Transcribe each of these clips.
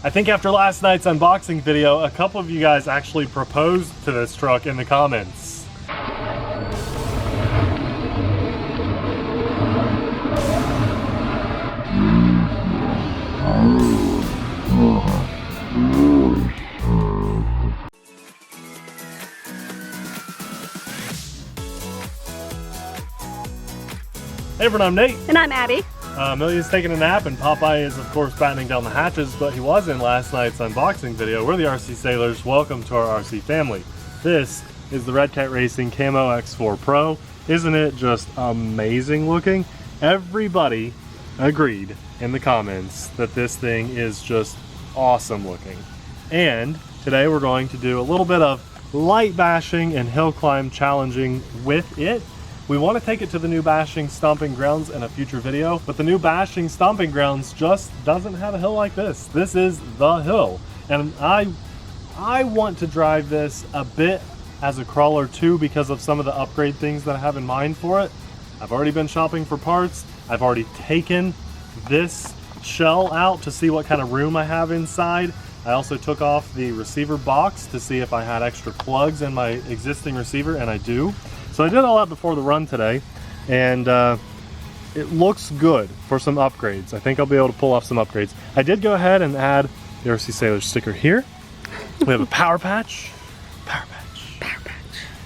I think after last night's unboxing video, a couple of you guys actually proposed to this truck in the comments. Hey everyone, I'm Nate. And I'm Abby. Amelia's taking a nap and Popeye is of course battening down the hatches, but he was in last night's unboxing video. We're the RC Sailors. Welcome to our RC family. This is the Red Cat Racing Camo X4 Pro. Isn't it just amazing looking? Everybody agreed in the comments that this thing is just awesome looking. And today we're going to do a little bit of light bashing and hill climb challenging with it. We want to take it to the new bashing stomping grounds in a future video, but the new bashing stomping grounds just doesn't have a hill like this. This is the hill. And I want to drive this a bit as a crawler too because of some of the upgrade things that I have in mind for it. I've already been shopping for parts. I've already taken this shell out to see what kind of room I have inside. I also took off the receiver box to see if I had extra plugs in my existing receiver, and I do. So I did all that before the run today, and it looks good for some upgrades. I think I'll be able to pull off some upgrades. I did go ahead and add the RC Sailors sticker here. We have a power patch,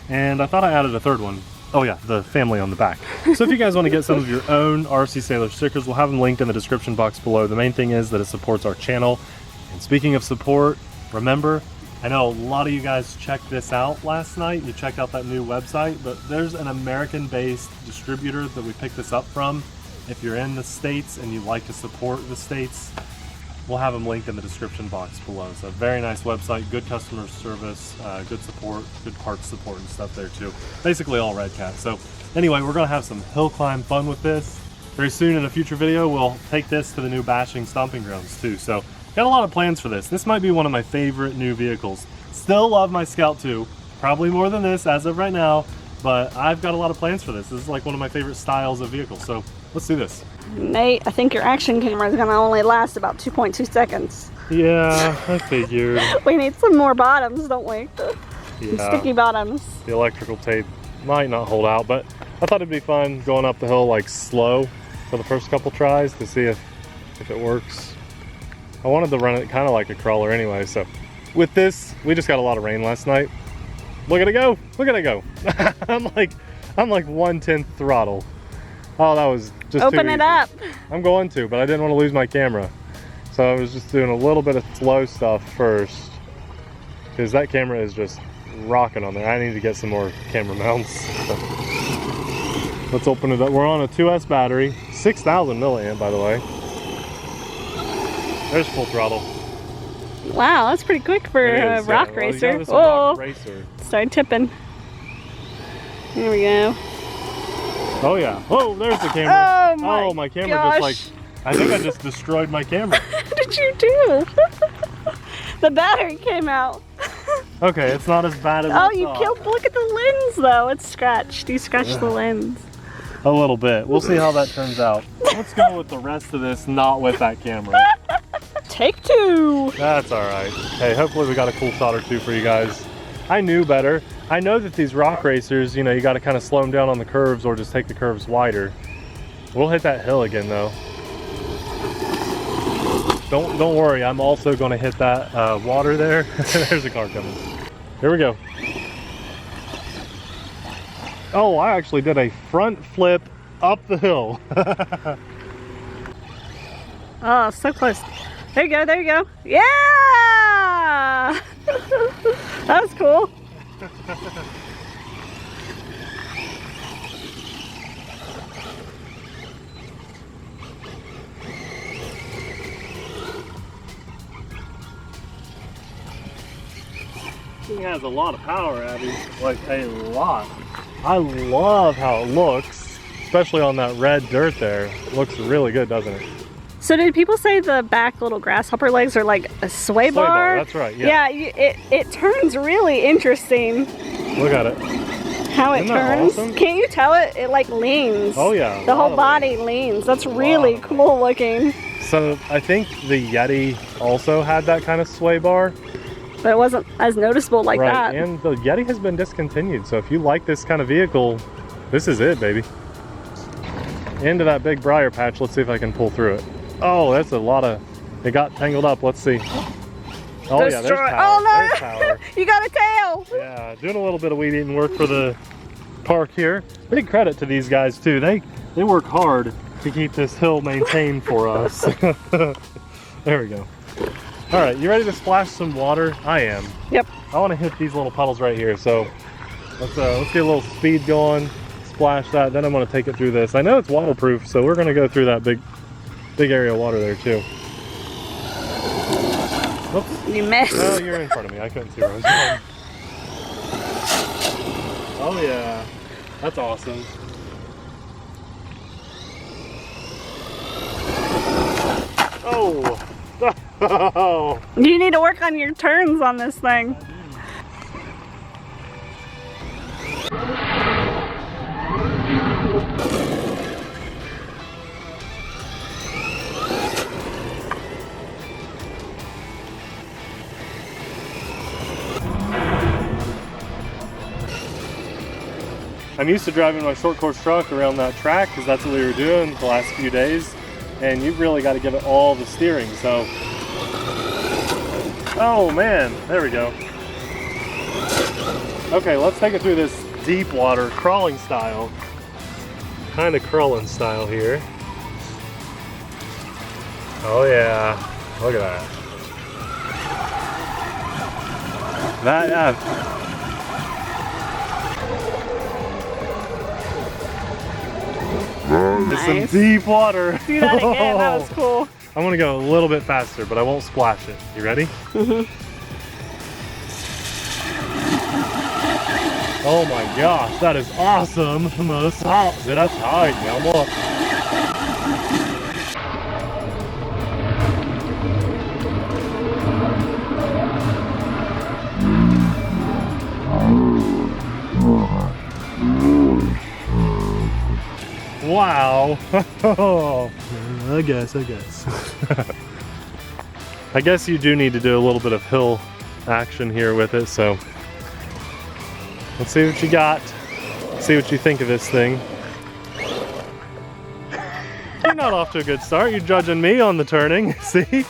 and I thought I added a third one. Oh yeah, the family on the back. So if you guys want to get some of your own RC Sailor stickers, we'll have them linked in the description box below. The main thing is that it supports our channel. And speaking of support, remember, I know a lot of you guys checked this out last night. You checked out that new website, but there's an American-based distributor that we picked this up from. If you're in the States and you'd like to support the States, we'll have them linked in the description box below. So very nice website, good customer service, good support, good parts support and stuff there too. Basically all Red Cat. So anyway, we're gonna have some hill climb fun with this. Very soon in a future video, we'll take this to the new bashing stomping grounds too. So got a lot of plans for this. This might be one of my favorite new vehicles. Still love my Scout 2, probably more than this as of right now, but I've got a lot of plans for this. This is like one of my favorite styles of vehicles, so let's do this. Nate, I think your action camera is gonna only last about 2.2 seconds. Yeah, I figured. We need some more bottoms, don't we? Yeah. Sticky bottoms. The electrical tape might not hold out, but I thought it'd be fun going up the hill like slow for the first couple tries to see if it works. I wanted to run it kind of like a crawler anyway, so with this, we just got a lot of rain last night. Look at it go, look at it go. I'm like 1/10 throttle. Oh, that was just Open it up. I'm going to, but I didn't want to lose my camera. So I was just doing a little bit of slow stuff first, because that camera is just rocking on there. I need to get some more camera mounts. So let's open it up. We're on a 2S battery, 6,000 milliamp by the way. There's full throttle. Wow, that's pretty quick for a rock racer. Yeah, rock racer. Started tipping. Here we go. Oh yeah. Oh, there's the camera. Oh my camera gosh. just I think I just destroyed my camera. What did you do? The battery came out. Okay, it's not as bad as I thought. Killed, look at the lens though. It's scratched. You scratched the lens. A little bit. We'll see how that turns out. Let's go with the rest of this, not with that camera. Take two. That's all right. Hey, hopefully we got a cool shot or two for you guys. I knew better. I know that these rock racers, you know, you got to kind of slow them down on the curves or just take the curves wider. We'll hit that hill again though. Don't worry. I'm also going to hit that water there. There's a car coming. Here we go. Oh, I actually did a front flip up the hill. Oh, so close. There you go, there you go. Yeah! That was cool. He has a lot of power, Abby. Like a lot. I love how it looks, especially on that red dirt there. It looks really good, doesn't it? So did people say the back little grasshopper legs are like a sway bar? That's right, yeah. Yeah, it turns really interesting. Look at it. How it Isn't that turns. awesome? Can't you tell it like leans? Oh yeah. The whole body leans. That's really cool looking. So I think the Yeti also had that kind of sway bar. But it wasn't as noticeable like Right, that. and the Yeti has been discontinued. So if you like this kind of vehicle, this is it, baby. Into that big briar patch. Let's see if I can pull through it. Oh, that's a lot of... It got tangled up. Let's see. Oh yeah, there's power. Oh no! There's power. You got a tail! Yeah, doing a little bit of weed eating work for the park here. Big credit to these guys too. They work hard to keep this hill maintained for us. There we go. All right, you ready to splash some water? I am. Yep. I want to hit these little puddles right here. So let's get a little speed going. Splash that. Then I'm going to take it through this. I know it's waterproof, so we're going to go through that big area of water there too. Oops. You missed. Oh, you're in front of me. I couldn't see where I was going. Oh yeah, that's awesome. Oh. Oh. You need to work on your turns on this thing. I'm used to driving my short course truck around that track because that's what we were doing the last few days, and you've really got to give it all the steering. So, oh man, there we go. Okay, let's take it through this deep water crawling style, kind of crawling style here. Oh yeah, look at that. It's some deep water. Do that again, that was cool. I'm gonna go a little bit faster, but I won't splash it. You ready? Mm-hmm. Oh my gosh, that is awesome. That's high. Wow. I guess. I guess you do need to do a little bit of hill action here with it, so let's see what you got. See what you think of this thing. You're not off to a good start. You're judging me on the turning. See?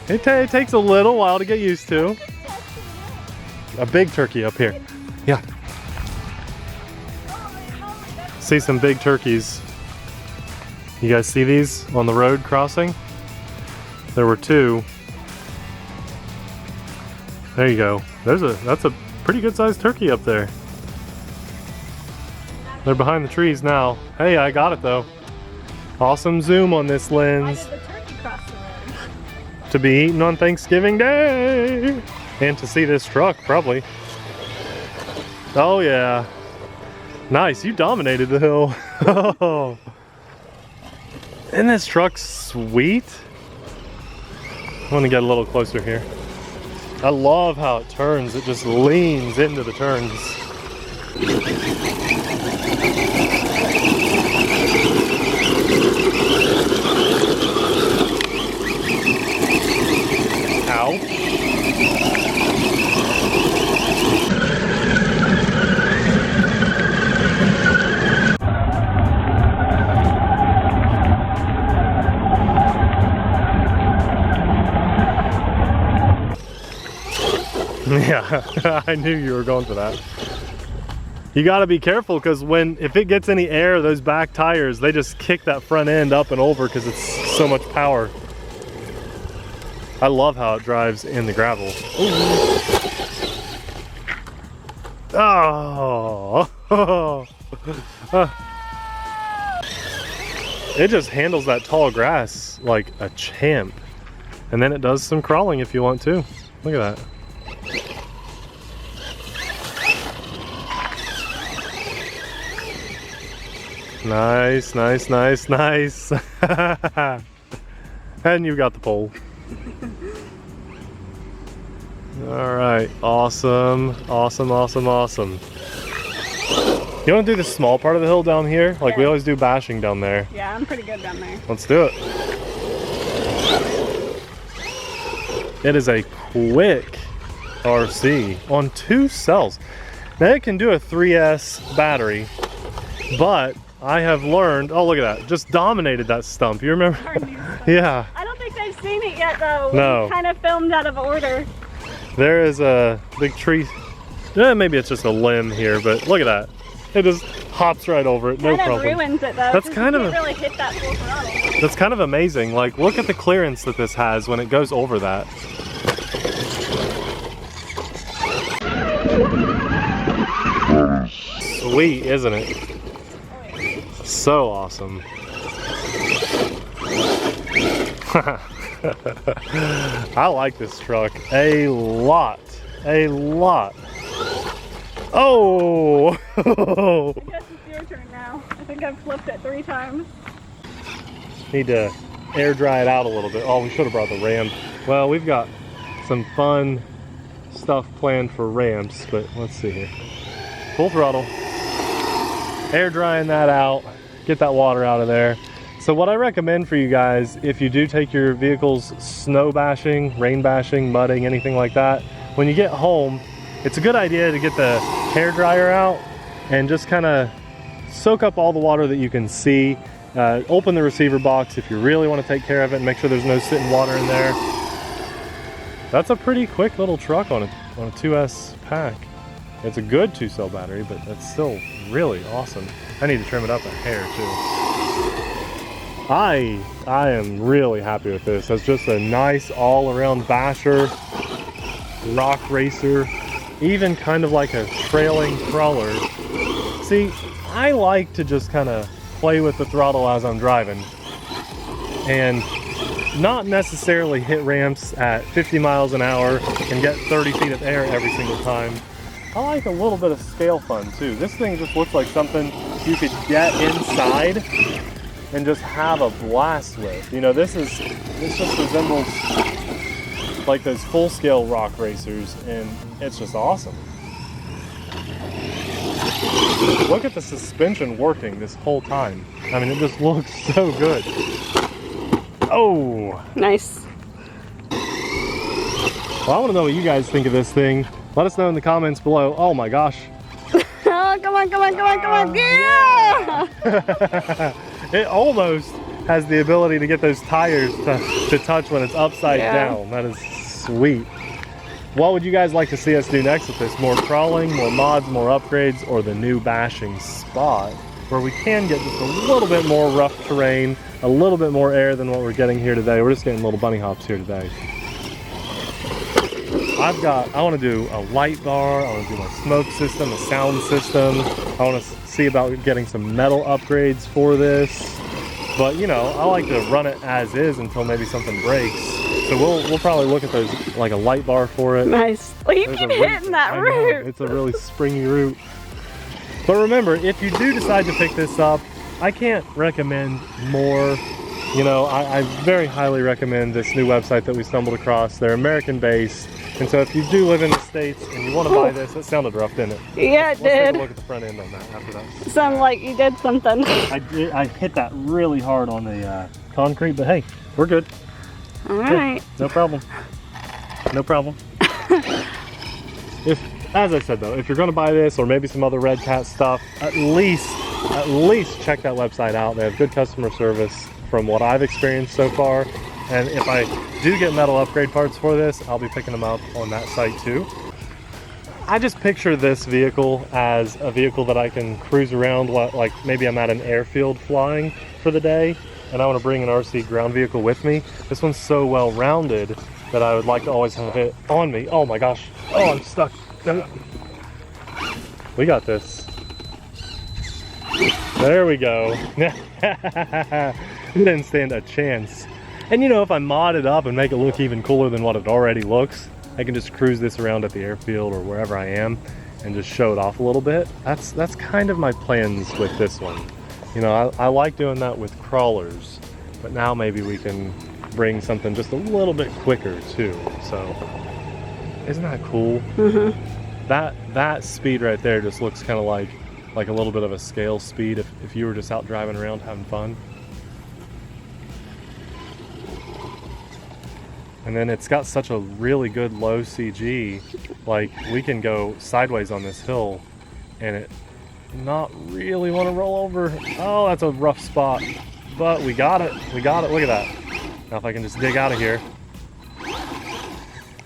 It takes a little while to get used to. A big turkey up here. Yeah. See some big turkeys. You guys see these on the road crossing? There were two. There you go. That's a pretty good sized turkey up there. They're behind the trees now. Hey, I got it though. Awesome zoom on this lens. Why did the turkey cross the road? To be eaten on Thanksgiving Day. And to see this truck, probably. Oh yeah. Nice, you dominated the hill. Oh. Isn't this truck sweet? I want to get a little closer here. I love how it turns. It just leans into the turns. Ow. Yeah, I knew you were going for that. You got to be careful because if it gets any air, those back tires, they just kick that front end up and over because it's so much power. I love how it drives in the gravel. Oh, it just handles that tall grass like a champ. And then it does some crawling if you want to. Look at that. Nice, nice, nice, nice. And you got the pole. All right, awesome, awesome, awesome, awesome. You want to do the small part of the hill down here? Like we always do bashing down there. Yeah, I'm pretty good down there. Let's do it. It is a quick RC on 2 cells. Now it can do a 3S battery, but I have learned, oh look at that, just dominated that stump. You remember? Yeah. I don't think they've seen it yet though. No. We kind of filmed out of order. There is a big tree. Maybe it's just a limb here, but look at that. It just hops right over it, no problem. Kind of ruins it though. That's kind of really hit that full throttle. That's kind of amazing. Like, look at the clearance that this has when it goes over that. Sweet, isn't it? So awesome. I like this truck a lot. A lot. Oh! I guess it's your turn now. I think I've flipped it 3 times. Need to air dry it out a little bit. Oh, we should have brought the ram. Well, we've got some fun stuff planned for ramps, but let's see here. Full throttle. Air drying that out. Get that water out of there. So what I recommend for you guys, if you do take your vehicles snow bashing, rain bashing, mudding, anything like that, when you get home, it's a good idea to get the hair dryer out and just kind of soak up all the water that you can see. Open the receiver box if you really want to take care of it and make sure there's no sitting water in there. That's a pretty quick little truck on a 2S pack. It's a good 2-cell battery, but that's still really awesome. I need to trim it up a hair too. I am really happy with this. It's just a nice all-around basher, rock racer, even kind of like a trailing crawler. See, I like to just kind of play with the throttle as I'm driving and not necessarily hit ramps at 50 miles an hour and get 30 feet of air every single time. I like a little bit of scale fun too. This thing just looks like something you could get inside and just have a blast with. You know, this just resembles like those full-scale rock racers, and it's just awesome. Look at the suspension working this whole time. I mean, it just looks so good. Oh! Nice. Well, I want to know what you guys think of this thing. Let us know in the comments below. Oh my gosh. Oh, come on, come on, come on, come on. Yeah! It almost has the ability to get those tires to touch when it's upside down. That is sweet. What would you guys like to see us do next with this? More crawling, more mods, more upgrades, or the new bashing spot where we can get just a little bit more rough terrain, a little bit more air than what we're getting here today. We're just getting little bunny hops here today. I want to do a light bar, I want to do a smoke system, a sound system. I want to see about getting some metal upgrades for this. But you know, I like to run it as is until maybe something breaks. So we'll probably look at those, like a light bar for it. Nice. Well, you keep hitting that root. It's a really springy root. But remember, if you do decide to pick this up, I can't recommend more. You know, I very highly recommend this new website that we stumbled across. They're American-based. And so if you do live in the States and you want to buy this, that sounded rough, didn't it? Yeah, it did. Let's take a look at the front end on that after that. Sounded like you did something. I hit that really hard on the concrete, but hey, we're good. All right. No problem. No problem. As I said though, if you're going to buy this or maybe some other Red Cat stuff, at least check that website out. They have good customer service from what I've experienced so far. And if I do get metal upgrade parts for this, I'll be picking them up on that site too. I just picture this vehicle as a vehicle that I can cruise around, like maybe I'm at an airfield flying for the day and I want to bring an RC ground vehicle with me. This one's so well rounded that I would like to always have it on me. Oh my gosh. Oh, I'm stuck. We got this. There we go. It didn't stand a chance. And you know, if I mod it up and make it look even cooler than what it already looks, I can just cruise this around at the airfield or wherever I am and just show it off a little bit. That's kind of my plans with this one. You know, I like doing that with crawlers, but now maybe we can bring something just a little bit quicker too. So, isn't that cool? Mm-hmm. That speed right there just looks kind of like a little bit of a scale speed if you were just out driving around having fun. And then it's got such a really good low CG, like we can go sideways on this hill and it not really want to roll over. Oh, that's a rough spot, but we got it. We got it. Look at that. Now if I can just dig out of here.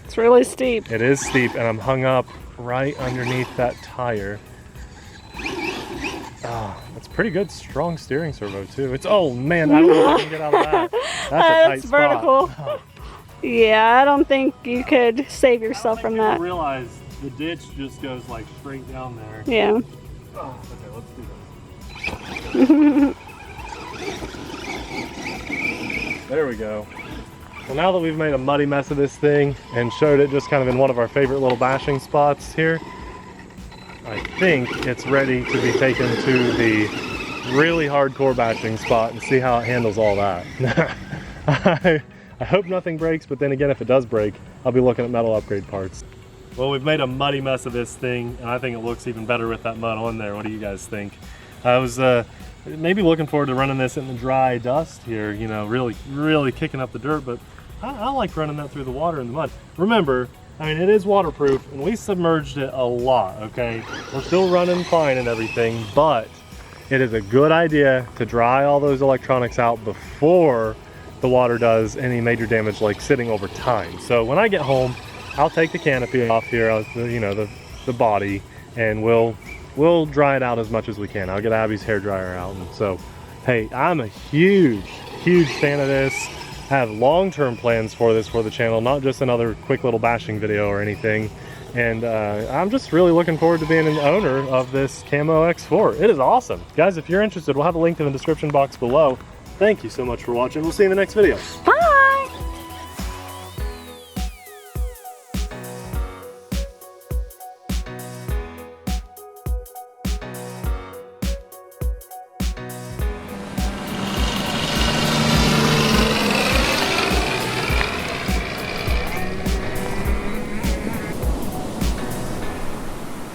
It's really steep. It is steep, and I'm hung up right underneath that tire. It's pretty good, strong steering servo too. It's, oh man, I don't know if I can get out of that. That's a tight spot. Vertical. Yeah, I don't think you could save yourself from that. I realize the ditch just goes like straight down there. Yeah. Oh, okay, let's do this. There we go. Well, now that we've made a muddy mess of this thing and showed it just kind of in one of our favorite little bashing spots here, I think it's ready to be taken to the really hardcore bashing spot and see how it handles all that. I hope nothing breaks, but then again, if it does break, I'll be looking at metal upgrade parts. Well, we've made a muddy mess of this thing, and I think it looks even better with that mud on there. What do you guys think? I was maybe looking forward to running this in the dry dust here, you know, really kicking up the dirt, but I like running that through the water and the mud. Remember, I mean, it is waterproof, and we submerged it a lot, okay? We're still running fine and everything, but it is a good idea to dry all those electronics out before the water does any major damage, like sitting over time. So when I get home, I'll take the canopy off here, you know, the body, and we'll dry it out as much as we can. I'll get Abby's hair dryer out. And so, hey, I'm a huge fan of this. I have long-term plans for this for the channel, not just another quick little bashing video or anything. And I'm just really looking forward to being an owner of this Camo X4. It is awesome. Guys, if you're interested, we'll have a link in the description box below. Thank you so much for watching. We'll see you in the next video. Bye.